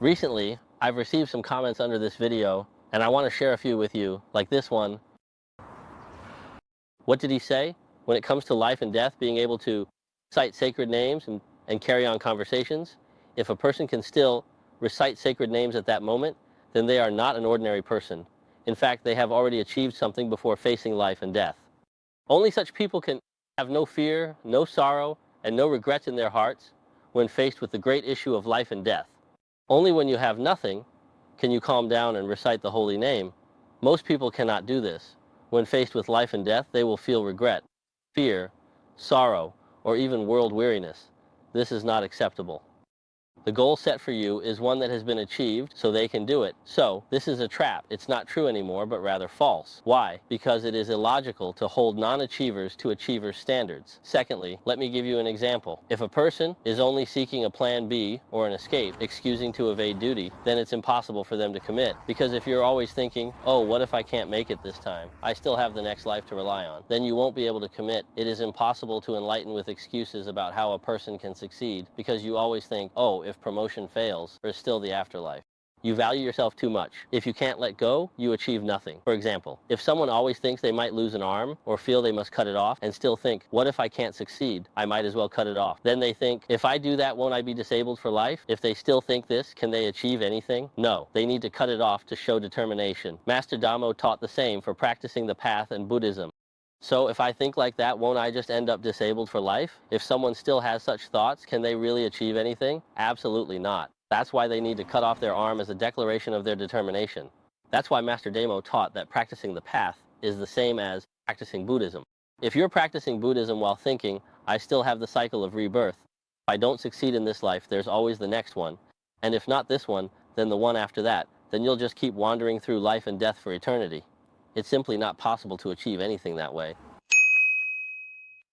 Recently, I've received some comments under this video, and I want to share a few with you, like this one. What did he say? When it comes to life and death, being able to cite sacred names and carry on conversations, if a person can still recite sacred names at that moment, then they are not an ordinary person. In fact, they have already achieved something before facing life and death. Only such people can have no fear, no sorrow, and no regrets in their hearts when faced with the great issue of life and death. Only when you have nothing can you calm down and recite the holy name. Most people cannot do this. When faced with life and death, they will feel regret, fear, sorrow, or even world weariness. This is not acceptable. The goal set for you is one that has been achieved, so they can do it. So, this is a trap. It's not true anymore, but rather false. Why? Because it is illogical to hold non-achievers to achievers' standards. Secondly, let me give you an example. If a person is only seeking a plan B or an escape, excusing to evade duty, then it's impossible for them to commit. Because if you're always thinking, oh, what if I can't make it this time? I still have the next life to rely on. Then you won't be able to commit. It is impossible to enlighten with excuses about how a person can succeed, because you always think, oh, if promotion fails, there's still the afterlife. You value yourself too much. If you can't let go, you achieve nothing. For example, if someone always thinks they might lose an arm or feel they must cut it off and still think, what if I can't succeed? I might as well cut it off. Then they think, if I do that, won't I be disabled for life? If they still think this, can they achieve anything? No, they need to cut it off to show determination. Master Damo taught the same for practicing the path and Buddhism. So if I think like that, won't I just end up disabled for life? If someone still has such thoughts, can they really achieve anything? Absolutely not. That's why they need to cut off their arm as a declaration of their determination. That's why Master Damo taught that practicing the path is the same as practicing Buddhism. If you're practicing Buddhism while thinking, I still have the cycle of rebirth. If I don't succeed in this life, there's always the next one. And if not this one, then the one after that. Then you'll just keep wandering through life and death for eternity. It's simply not possible to achieve anything that way.